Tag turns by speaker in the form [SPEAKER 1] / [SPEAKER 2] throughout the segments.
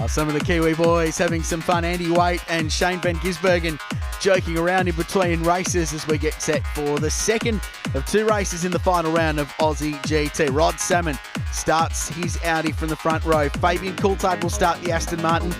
[SPEAKER 1] Some of the Kiwi boys having some fun. Andy Waite and Shane Van Gisbergen joking around in between races as we get set for the second of two races in the final round of Aussie GT. Rod Salmon starts his Audi from the front row. Fabian Coulthard will start the Aston Martin.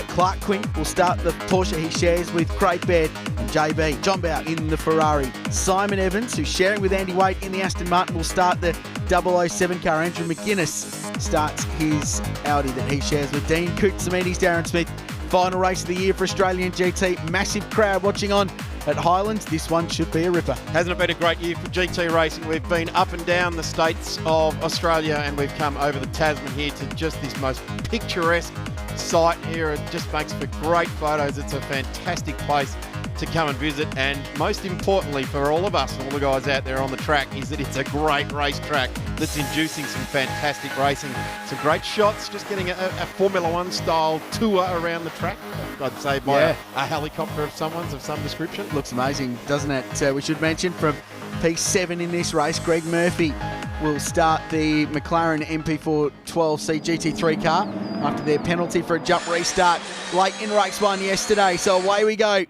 [SPEAKER 1] Clark Quinn will start the Porsche he shares with Craig Baird and JB. John Bow in the Ferrari. Simon Evans, who's sharing with Andy Waite in the Aston Martin, will start the 007 car. Andrew McGuinness starts his Audi that he shares with Dean Cootsamides, Darren Smith. Final race of the year for Australian GT. Massive crowd watching on at Highlands. This one should be a ripper.
[SPEAKER 2] Hasn't it been a great year for GT racing? We've been up and down the states of Australia, and we've come over the Tasman here to just this most picturesque site here. It just makes for great photos. It's a fantastic place to come and visit, and most importantly for all of us and all the guys out there on the track is that it's a great racetrack that's inducing some fantastic racing, some great shots, just getting a Formula One style tour around the track, I'd say by a helicopter of some description.
[SPEAKER 1] Looks amazing, doesn't it? We should mention from P7 in this race, Greg Murphy will start the McLaren MP4 12C GT3 car after their penalty for a jump restart late in race one yesterday. So away we go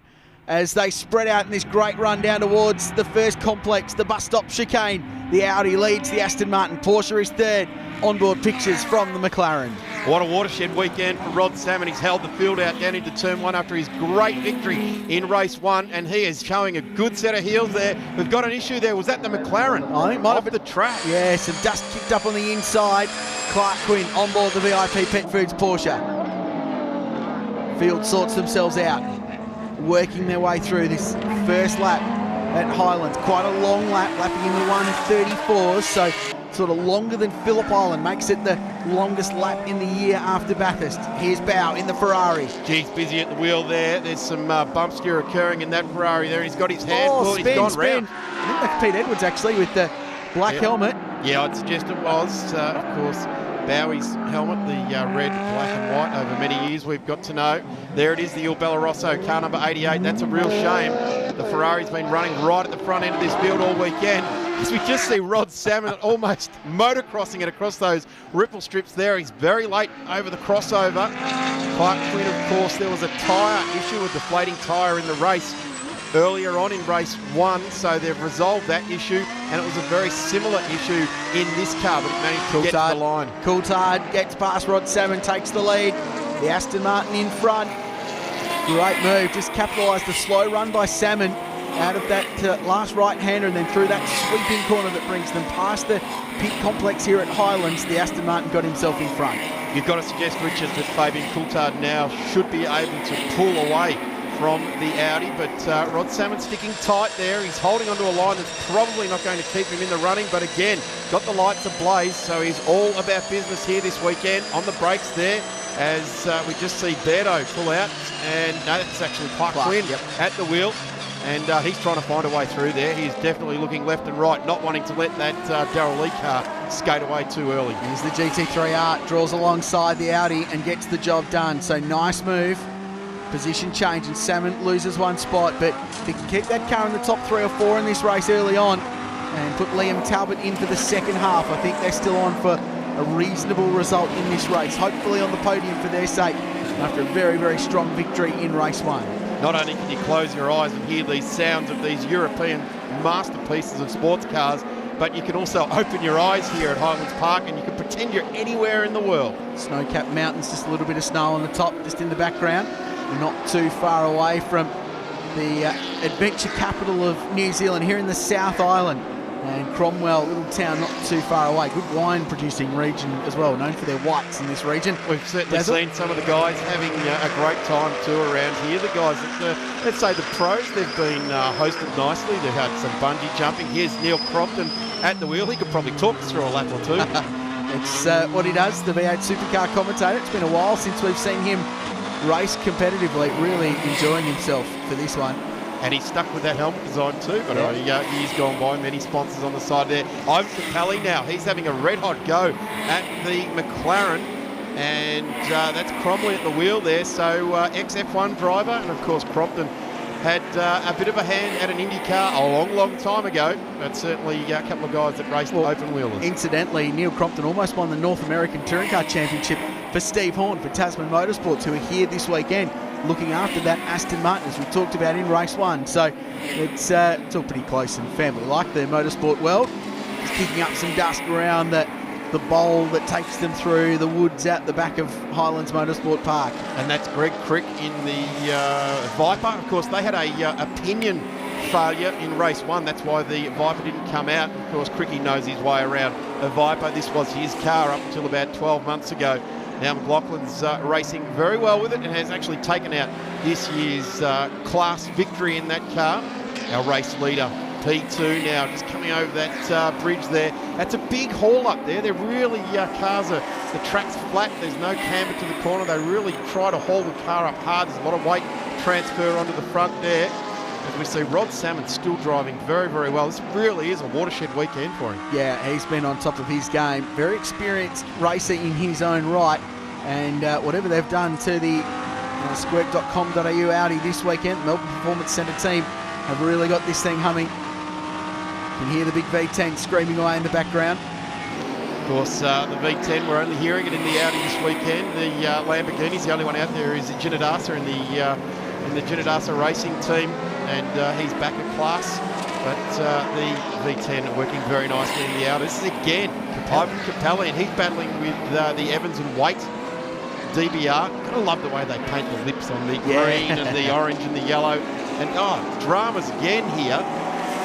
[SPEAKER 1] as they spread out in this great run down towards the first complex, the bus stop chicane. The Audi leads the Aston Martin. Porsche is third. Onboard pictures from the McLaren.
[SPEAKER 2] What a watershed weekend for Rod Salmon. He's held the field out down into turn one after his great victory in race one, and he is showing a good set of heels there. We've got an issue there. Was that the McLaren?
[SPEAKER 1] I think might
[SPEAKER 2] off
[SPEAKER 1] have
[SPEAKER 2] the track.
[SPEAKER 1] Yeah, some dust kicked up on the inside. Clark Quinn on board the VIP Pet Foods Porsche. Field sorts themselves out, working their way through this first lap at Highlands. Quite a long lap, lapping in the 1:34, so sort of longer than Phillip Island, makes it the longest lap in the year after Bathurst. Here's Bow in the Ferrari.
[SPEAKER 2] Geez, busy at the wheel there. There's some bumps here occurring in that Ferrari there. He's got his hand pulled. He's gone round.
[SPEAKER 1] I think that's Pete Edwards actually with the black helmet.
[SPEAKER 2] Yeah, I'd suggest it was. Of course, Bowie's helmet, the red, black and white over many years, we've got to know. There it is, the Il Bellerosso, car number 88. That's a real shame. The Ferrari's been running right at the front end of this field all weekend. As we just see Rod Salmon almost motocrossing it across those ripple strips there. He's very late over the crossover. Clark Quinn, of course, there was a tyre issue, a deflating tyre in the race earlier on in race one, so they've resolved that issue, and it was a very similar issue in this car, but it managed to get to the line.
[SPEAKER 1] Coulthard gets past Rod Salmon, takes the lead. The Aston Martin in front. Great move, just capitalised the slow run by Salmon out of that last right-hander and then through that sweeping corner that brings them past the pit complex here at Highlands. The Aston Martin got himself in front.
[SPEAKER 2] You've got to suggest, Richard, that Fabian Coulthard now should be able to pull away from the Audi, but Rod Salmon sticking tight there. He's holding onto a line that's probably not going to keep him in the running, but again, got the lights ablaze, so he's all about business here this weekend. On the brakes there, as we just see Beardo pull out, and no, that's actually Clark Quinn at the wheel. And he's trying to find a way through there. He's definitely looking left and right, not wanting to let that Darrell Lee car skate away too early.
[SPEAKER 1] Here's the GT3R, draws alongside the Audi and gets the job done. So nice move. Position change, and Salmon loses one spot, but if he can keep that car in the top 3 or 4 in this race early on and put Liam Talbot in for the second half, I think they're still on for a reasonable result in this race, hopefully on the podium for their sake after a very, very strong victory in race one.
[SPEAKER 2] Not only can you close your eyes and hear these sounds of these European masterpieces of sports cars, but you can also open your eyes here at Highlands Park and you can pretend you're anywhere in the world.
[SPEAKER 1] Snow-capped mountains, just a little bit of snow on the top, just in the background. We're not too far away from the adventure capital of New Zealand, here in the South Island. And Cromwell, little town not too far away. Good wine producing region as well, known for their whites in this region.
[SPEAKER 2] We've certainly seen some of the guys having a great time too around here. The guys, let's say the pros, they've been hosted nicely. They've had some bungee jumping. Here's Neil Crompton at the wheel. He could probably talk us through a lap or two.
[SPEAKER 1] It's what he does, the V8 supercar commentator. It's been a while since we've seen him race competitively, really enjoying himself for this one.
[SPEAKER 2] And he's stuck with that helmet design too, but years gone by, many sponsors on the side there. Ivan Capelli now, he's having a red-hot go at the McLaren, and that's Cromley at the wheel there, so ex-F1 driver, and of course Crompton had a bit of a hand at an Indy car a long, long time ago, but certainly a couple of guys that raced open wheelers.
[SPEAKER 1] Incidentally, Neil Crompton almost won the North American Touring Car Championship for Steve Horn, for Tasman Motorsports, who are here this weekend looking after that Aston Martin, as we talked about in race 1. So it's all pretty close and family-like. The motorsport world is kicking up some dust around the bowl that takes them through the woods out the back of Highlands Motorsport Park.
[SPEAKER 2] And that's Greg Crick in the V.I.P. Of course, they had a pinion failure in race 1. That's why the V.I.P didn't come out. Of course, Cricky knows his way around a V.I.P. This was his car up until about 12 months ago. Now McLaughlin's racing very well with it and has actually taken out this year's class victory in that car. Our race leader, P2, now just coming over that bridge there. That's a big haul up there. They're really, the track's flat. There's no camber to the corner. They really try to haul the car up hard. There's a lot of weight transfer onto the front there. As we see Rod Salmon still driving very, very well. This really is a watershed weekend for him.
[SPEAKER 1] Yeah, he's been on top of his game. Very experienced racer in his own right. And whatever they've done to the squirt.com.au Audi this weekend, Melbourne Performance Centre team have really got this thing humming. You can hear the big V10 screaming away in the background.
[SPEAKER 2] Of course, the V10, we're only hearing it in the Audi this weekend. The Lamborghini's the only one out there is Ginadasa in the Ginadasa racing team, and he's back in class. But the V10 working very nicely in the Audi. This is again Ivan Capelli, and he's battling with the Evans and Waite DBR. Kind of love the way they paint the lips on the green and the orange and the yellow. And dramas again here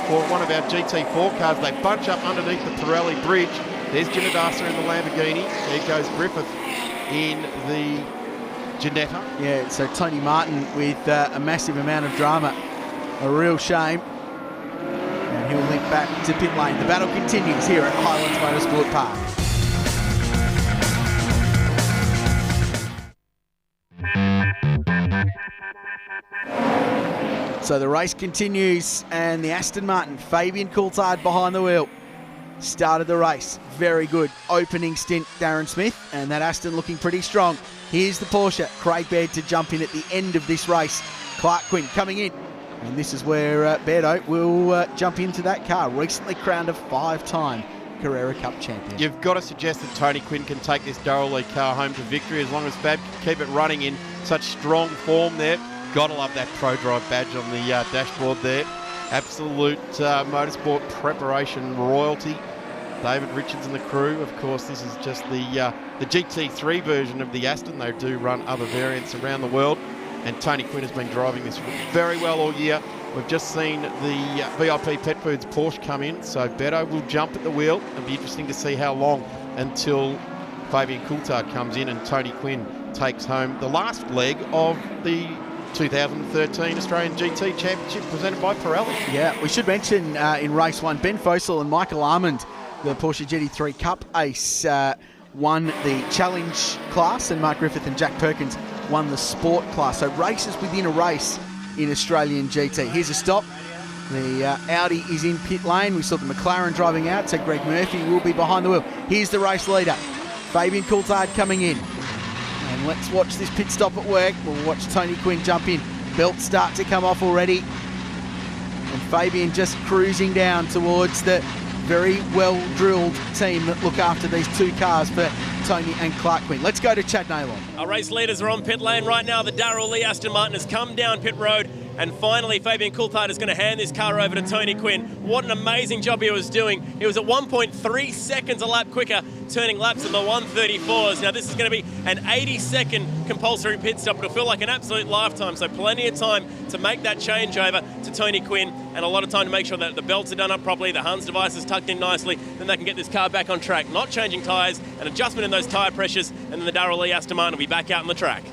[SPEAKER 2] for one of our GT4 cars. They bunch up underneath the Pirelli bridge. There's Ginadasa in the Lamborghini. There goes Griffith in the Ginetta.
[SPEAKER 1] Yeah, so Tony Martin with a massive amount of drama. A real shame. And he'll link back to pit lane. The battle continues here at Highlands Motorsport Park. So the race continues, and the Aston Martin, Fabian Coulthard behind the wheel, started the race. Very good opening stint, Darren Smith, and that Aston looking pretty strong. Here's the Porsche, Craig Baird to jump in at the end of this race. Clark Quinn coming in, and this is where Beardo will jump into that car. Recently crowned a 5-time Carrera Cup champion.
[SPEAKER 2] You've got to suggest that Tony Quinn can take this Darrell Lee car home to victory as long as Fab can keep it running in such strong form there. Got to love that Pro Drive badge on the dashboard there. Absolute motorsport preparation royalty. David Richards and the crew. Of course, this is just the GT3 version of the Aston. They do run other variants around the world. And Tony Quinn has been driving this very well all year. We've just seen the V.I.P Pet Foods Porsche come in. So Beto will jump at the wheel. It'll be interesting to see how long until Fabian Coulthard comes in and Tony Quinn takes home the last leg of the 2013 Australian GT Championship presented by Pirelli.
[SPEAKER 1] Yeah, we should mention in race 1, Ben Fossel and Michael Armand, the Porsche GT3 Cup ace, won the challenge class, and Mark Griffith and Jack Perkins won the sport class. So races within a race in Australian GT. Here's a stop. The Audi is in pit lane. We saw the McLaren driving out, so Greg Murphy will be behind the wheel. Here's the race leader, Fabian Coulthard coming in. And let's watch this pit stop at work. We'll watch Tony Quinn jump in. Belts start to come off already. And Fabian just cruising down towards the very well-drilled team that look after these two cars for Tony and Clark Quinn. Let's go to Chad Naylor.
[SPEAKER 3] Our race leaders are on pit lane right now. The Darrell Lee Aston Martin has come down pit road. And finally, Fabian Coulthard is going to hand this car over to Tony Quinn. What an amazing job he was doing. He was at 1.3 seconds a lap quicker, turning laps in the 134s. Now, this is going to be an 80-second compulsory pit stop. It'll feel like an absolute lifetime, so plenty of time to make that changeover to Tony Quinn, and a lot of time to make sure that the belts are done up properly, the Hans device is tucked in nicely, then they can get this car back on track. Not changing tyres, an adjustment in those tyre pressures, and then the Darrell Lee Aston Martin will be back out on the track.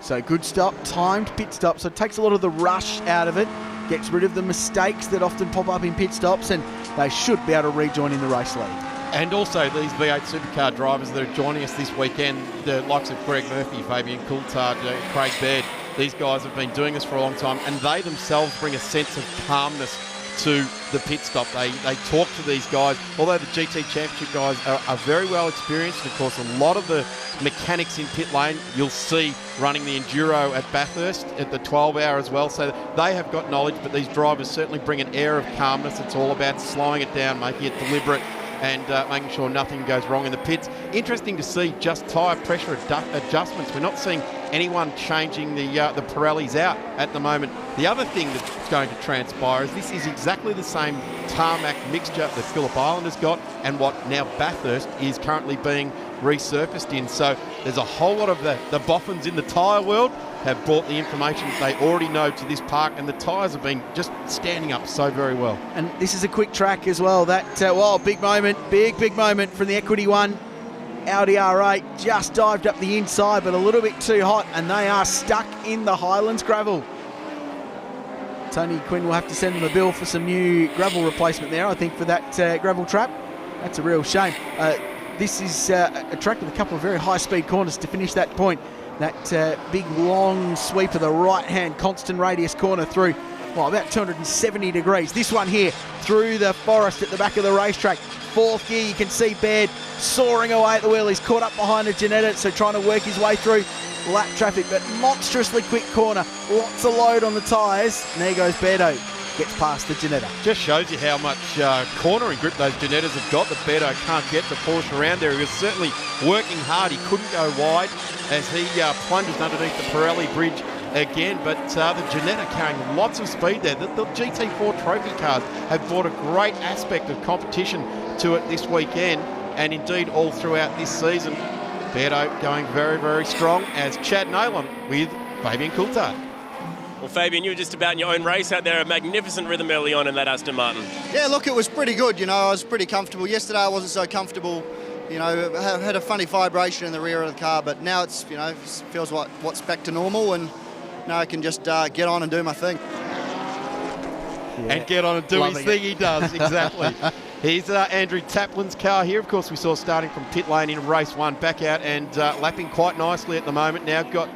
[SPEAKER 1] So good stop, timed pit stop, so it takes a lot of the rush out of it, gets rid of the mistakes that often pop up in pit stops, and they should be able to rejoin in the race lead.
[SPEAKER 2] And also these V8 supercar drivers that are joining us this weekend, the likes of Greg Murphy, Fabian Coulthard, Craig Baird, these guys have been doing this for a long time, and they themselves bring a sense of calmness to the pit stop. They talk to these guys, although the GT Championship guys are very well experienced. And of course, a lot of the mechanics in pit lane you'll see running the Enduro at Bathurst at the 12 hour as well. So they have got knowledge, but these drivers certainly bring an air of calmness. It's all about slowing it down, making it deliberate, and making sure nothing goes wrong in the pits. Interesting to see just tyre pressure adjustments. We're not seeing anyone changing the Pirellis out at the moment. The other thing that's going to transpire is this is exactly the same tarmac mixture that Phillip Island has got and what now Bathurst is currently being resurfaced in. So there's a whole lot of the boffins in the tyre world have brought the information that they already know to this park, and the tyres have been just standing up so very well.
[SPEAKER 1] And this is a quick track as well. That, big moment, big moment from the Equity One. Audi R8 just dived up the inside, but a little bit too hot, and they are stuck in the Highlands gravel. Tony Quinn will have to send them a bill for some new gravel replacement there, I think, for that gravel trap. That's a real shame. This is a track with a couple of very high-speed corners to finish that point. That big, long sweep of the right-hand constant radius corner through, about 270 degrees. This one here through the forest at the back of the racetrack. Fourth gear, you can see Baird soaring away at the wheel. He's caught up behind a Ginetta, so trying to work his way through lap traffic, but monstrously quick corner. Lots of load on the tyres. And there goes Beardo. Gets past the Ginetta.
[SPEAKER 2] Just shows you how much cornering grip those Ginettas have got that Beardo can't get the Porsche around there. He was certainly working hard. He couldn't go wide as he plunges underneath the Pirelli bridge again, but the Ginetta carrying lots of speed there. The GT4 trophy cars have brought a great aspect of competition to it this weekend, and indeed all throughout this season. Beardo going very, very strong as Chad Nalon with Fabian Coulthard.
[SPEAKER 3] Well, Fabian, you were just about in your own race out there. A magnificent rhythm early on in that Aston Martin.
[SPEAKER 4] Yeah, look, it was pretty good. I was pretty comfortable. Yesterday I wasn't so comfortable. I had a funny vibration in the rear of the car, but now it's, feels like what's back to normal, and now I can just get on and do my thing.
[SPEAKER 2] Yeah. And get on and do his thing. He does, exactly. Here's Andrew Taplin's car here. Of course, we saw starting from pit lane in race one, back out and lapping quite nicely at the moment. Now got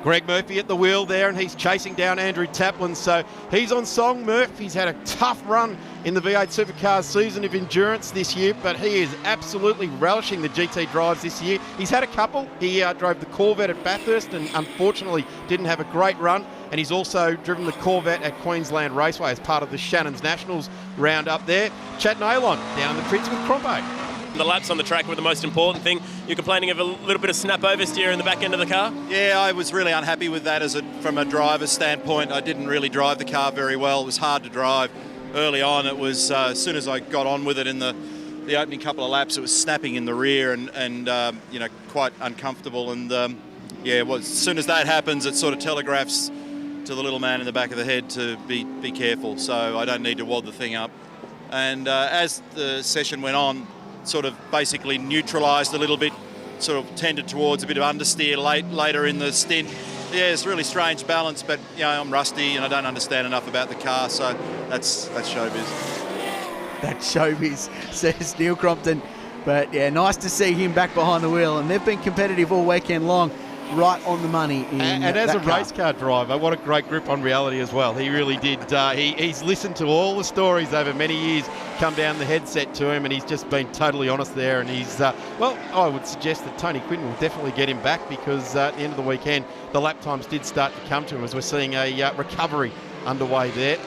[SPEAKER 2] Greg Murphy at the wheel there, and he's chasing down Andrew Taplin. So he's on song, Murph. He's had a tough run in the V8 Supercars season of endurance this year, but he is absolutely relishing the GT drives this year. He's had a couple. He drove the Corvette at Bathurst and unfortunately didn't have a great run. And he's also driven the Corvette at Queensland Raceway as part of the Shannon's Nationals round up there. Chat Nalon down the pits with Crompo.
[SPEAKER 3] The laps on the track were the most important thing. You're complaining of a little bit of snap oversteer in the back end of the car?
[SPEAKER 5] Yeah, I was really unhappy with that from a driver's standpoint. I didn't really drive the car very well. It was hard to drive. Early on, it was, as soon as I got on with it in the opening couple of laps, it was snapping in the rear and quite uncomfortable. And as soon as that happens, it sort of telegraphs to the little man in the back of the head to be careful, so I don't need to wad the thing up. And as the session went on, sort of basically neutralised a little bit, sort of tended towards a bit of understeer later in the stint. Yeah, it's a really strange balance, but I'm rusty and I don't understand enough about the car, so that's showbiz.
[SPEAKER 1] That's showbiz, says Neil Crompton. But yeah, nice to see him back behind the wheel, and they've been competitive all weekend long. Right on the money.
[SPEAKER 2] And as a race car driver, what a great grip on reality as well. He really did. He's listened to all the stories over many years come down the headset to him, and he's just been totally honest there. And he's, I would suggest that Tony Quinn will definitely get him back, because at the end of the weekend, the lap times did start to come to him as we're seeing a recovery underway there.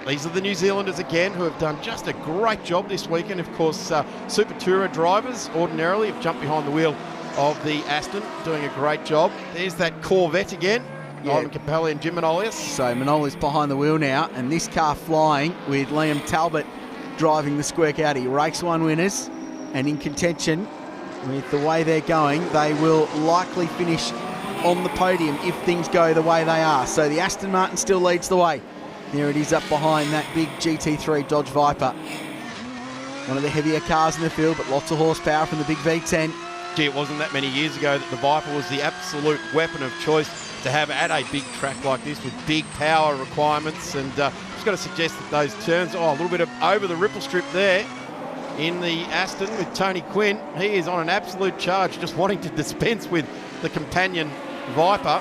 [SPEAKER 2] These are the New Zealanders again who have done just a great job this weekend. Of course, Super Tourer drivers ordinarily have jumped behind the wheel of the Aston, doing a great job. There's that Corvette again, Ivan Capelli and Jim Manolius.
[SPEAKER 1] So Manolius behind the wheel now, and this car flying with Liam Talbot driving the Squirk Audi. Race 1 winners, and in contention with the way they're going, they will likely finish on the podium if things go the way they are. So the Aston Martin still leads the way. There it is up behind that big GT3 Dodge Viper. One of the heavier cars in the field, but lots of horsepower from the big V10.
[SPEAKER 2] It wasn't that many years ago that the Viper was the absolute weapon of choice to have at a big track like this with big power requirements. And just got to suggest that those turns, a little bit of over the ripple strip there in the Aston with Tony Quinn. He is on an absolute charge, just wanting to dispense with the companion Viper.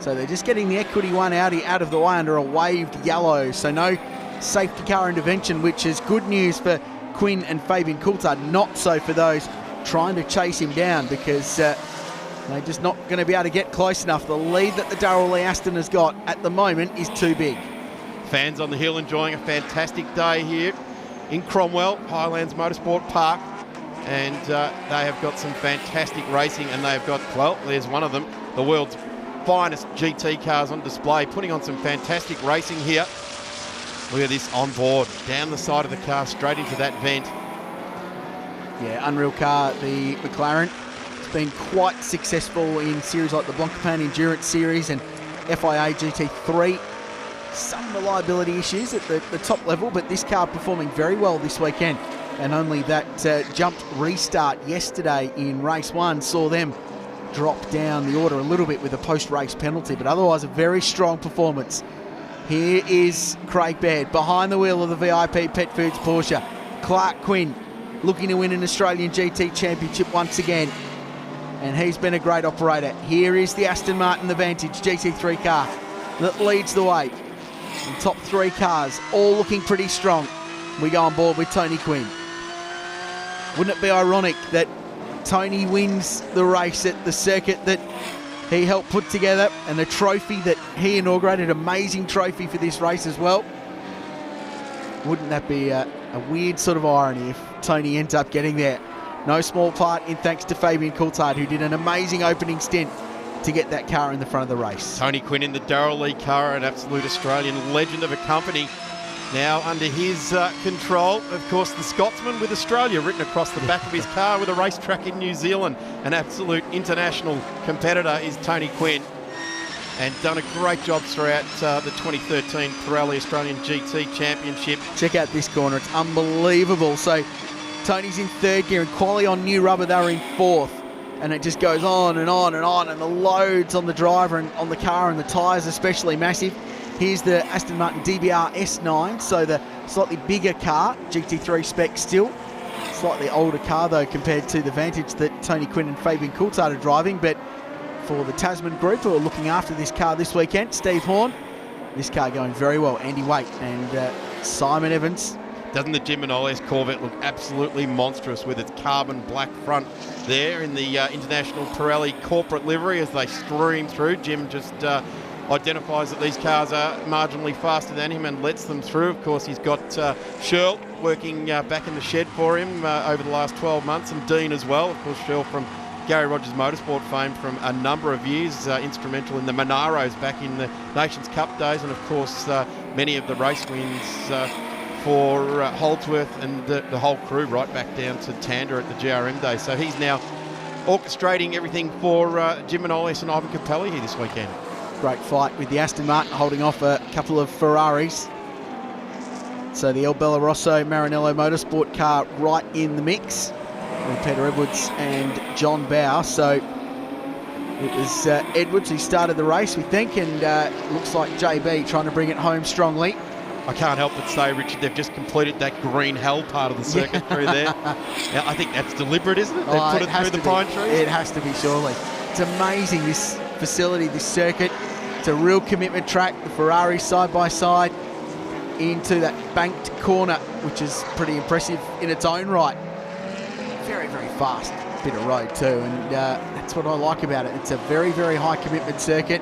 [SPEAKER 1] So they're just getting the Equity One Audi out of the way under a waved yellow. So no safety car intervention, which is good news for Quinn and Fabian Coulthard, not so for those trying to chase him down, because they're just not going to be able to get close enough. The lead that the Darrell Lee Aston has got at the moment is too big.
[SPEAKER 2] Fans on the hill enjoying a fantastic day here in Cromwell, Highlands Motorsport Park, and they have got some fantastic racing, and they've got, well, there's one of them, the world's finest GT cars on display, putting on some fantastic racing here. Look at this on board, down the side of the car, straight into that vent.
[SPEAKER 1] Yeah, unreal car, the McLaren. It's been quite successful in series like the Blancpain Endurance Series and FIA GT3. Some reliability issues at the top level, but this car performing very well this weekend. And only that jumped restart yesterday in race 1 saw them drop down the order a little bit with a post-race penalty, but otherwise a very strong performance. Here is Craig Baird behind the wheel of the V.I.P Pet Foods Porsche. Clark Quinn looking to win an Australian GT Championship once again, and he's been a great operator. Here is the Aston Martin, the Vantage GT3 car that leads the way. The top 3 cars all looking pretty strong. We go on board with Tony Quinn. Wouldn't it be ironic that Tony wins the race at the circuit that he helped put together, and the trophy that he inaugurated, amazing trophy for this race as well? Wouldn't that be a weird sort of irony if Tony ends up getting there? No small part in thanks to Fabian Coulthard, who did an amazing opening stint to get that car in the front of the race.
[SPEAKER 2] Tony Quinn in the Darrell Lee car, an absolute Australian legend of a company. Now under his control, of course, the Scotsman with Australia written across the back of his car with a racetrack in New Zealand. An absolute international competitor is Tony Quinn, and done a great job throughout the 2013 Pirelli Australian GT Championship.
[SPEAKER 1] Check out this corner, it's unbelievable. So Tony's in 3rd gear, and quali on new rubber, they were in 4th. And it just goes on and on and on, and the loads on the driver and on the car, and the tyres especially massive. Here's the Aston Martin DBR S9, so the slightly bigger car, GT3 spec still. Slightly older car though compared to the Vantage that Tony Quinn and Fabian Coulthard are driving. But for the Tasman group who are looking after this car this weekend, Steve Horn, this car going very well. Andy Waite and Simon Evans.
[SPEAKER 2] Doesn't the Jim Manolis Corvette look absolutely monstrous with its carbon black front there in the International Pirelli corporate livery as they stream through? Jim just identifies that these cars are marginally faster than him and lets them through. Of course, he's got Shirl working back in the shed for him over the last 12 months, and Dean as well. Of course, Shirl from Gary Rogers Motorsport fame from a number of years, instrumental in the Monaros back in the Nations Cup days, and of course many of the race wins for Holdsworth and the whole crew right back down to Tander at the GRM day. So he's now orchestrating everything for Jim Manolis and Ivan Capelli here this weekend.
[SPEAKER 1] Great fight with the Aston Martin holding off a couple of Ferraris. So the El Bella Rosso Maranello Motorsport car right in the mix with Peter Edwards and John Bow. So it was Edwards who started the race, we think, and looks like JB trying to bring it home strongly.
[SPEAKER 2] I can't help but say, Richard, they've just completed that green hell part of the circuit through there. Now, I think that's deliberate, isn't it? They've put it through the pine trees.
[SPEAKER 1] It has to be, surely. It's amazing, this facility, this circuit. It's a real commitment track. The Ferrari side by side into that banked corner, which is pretty impressive in its own right. Very, very fast bit of road too, and that's what I like about it. It's a very, very high commitment circuit.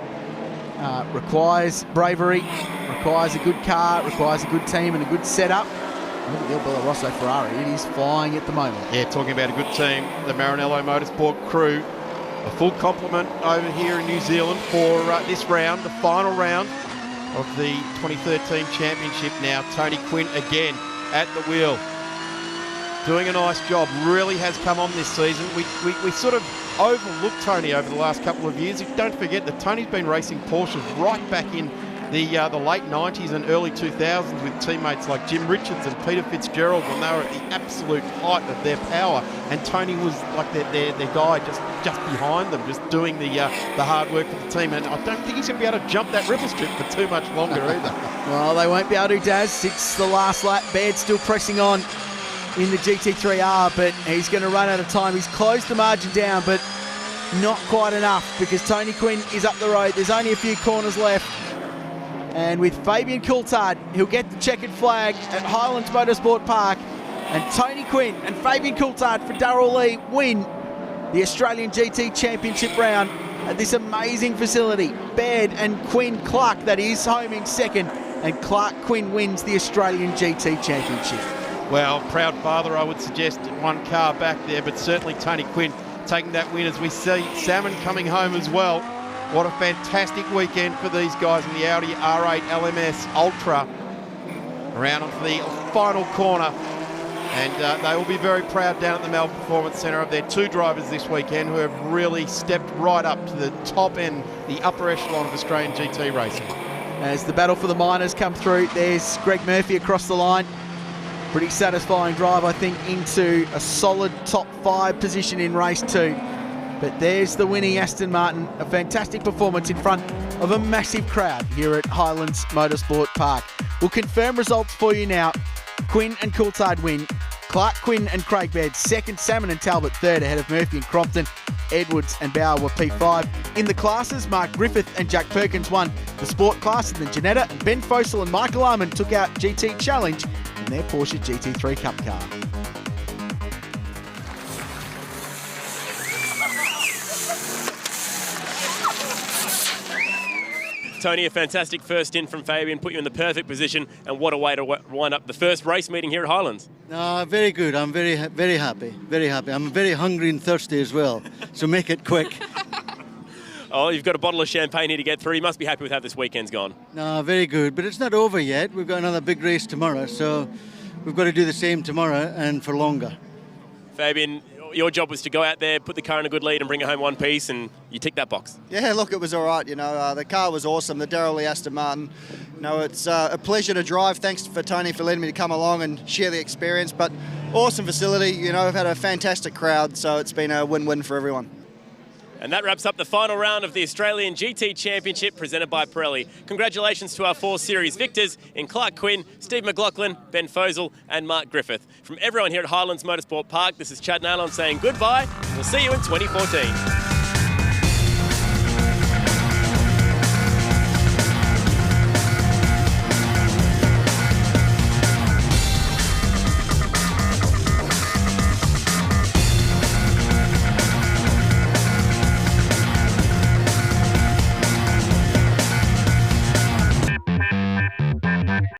[SPEAKER 1] Requires bravery, requires a good car, requires a good team and a good setup. Look at the El Bella Rosso Ferrari, it is flying at the moment.
[SPEAKER 2] Yeah, talking about a good team, the Maranello Motorsport crew. A full complement over here in New Zealand for this round, the final round of the 2013 Championship now. Tony Quinn again at the wheel, doing a nice job. Really has come on this season. We sort of overlooked Tony over the last couple of years. Don't forget that Tony's been racing Porsches right back in the late 90s and early 2000s with teammates like Jim Richards and Peter Fitzgerald when they were at the absolute height of their power, and Tony was like their guy just behind them, just doing the hard work for the team. And I don't think he's going to be able to jump that ripple strip for too much longer either.
[SPEAKER 1] Well, they won't be able to, Daz. It's the last lap. Baird still pressing on in the GT3R, but he's going to run out of time. He's closed the margin down, but not quite enough because Tony Quinn is up the road. There's only a few corners left. And with Fabian Coulthard, he'll get the checkered flag at Highlands Motorsport Park. And Tony Quinn and Fabian Coulthard for Darrell Lee win the Australian GT Championship round at this amazing facility. Baird and Quinn Clark, that is, home in second. And Clark Quinn wins the Australian GT Championship.
[SPEAKER 2] Well, proud father, I would suggest, one car back there, but certainly Tony Quinn taking that win as we see Salmon coming home as well. What a fantastic weekend for these guys in the Audi R8 LMS Ultra. Around onto the final corner. And they will be very proud down at the Melbourne Performance Centre of their two drivers this weekend who have really stepped right up to the top end, the upper echelon of Australian GT racing.
[SPEAKER 1] As the battle for the minors come through, there's Greg Murphy across the line. Pretty satisfying drive, I think, into a solid top 5 position in race 2. But there's the winning Aston Martin, a fantastic performance in front of a massive crowd here at Highlands Motorsport Park. We'll confirm results for you now. Quinn and Coulthard win. Clark, Quinn and Craig Baird second, Salmon and Talbot third ahead of Murphy and Crompton. Edwards and Bauer were P5. In the classes, Mark Griffith and Jack Perkins won the sport class, and then Janetta and Ben Fosel and Michael Armand took out GT Challenge in their Porsche GT3 Cup car.
[SPEAKER 3] Tony, a fantastic first stint from Fabian, put you in the perfect position, and what a way to wind up the first race meeting here at Highlands.
[SPEAKER 6] Very good. I'm very happy. Very happy. I'm very hungry and thirsty as well, so make it quick.
[SPEAKER 3] Oh, you've got a bottle of champagne here to get through. You must be happy with how this weekend's gone.
[SPEAKER 6] Very good. But it's not over yet. We've got another big race tomorrow, so we've got to do the same tomorrow and for longer.
[SPEAKER 3] Fabian, your job was to go out there, put the car in a good lead and bring it home one piece, and you ticked that box.
[SPEAKER 4] Yeah, look, it was all right. The car was awesome. The Darrell Lee Aston Martin. It's a pleasure to drive. Thanks for Tony for letting me to come along and share the experience. But awesome facility. We've had a fantastic crowd, so it's been a win-win for everyone.
[SPEAKER 3] And that wraps up the final round of the Australian GT Championship presented by Pirelli. Congratulations to our 4 series victors in Clark Quinn, Steve McLaughlin, Ben Fosel and Mark Griffith. From everyone here at Highlands Motorsport Park, this is Chad Nalon saying goodbye. We'll see you in 2014.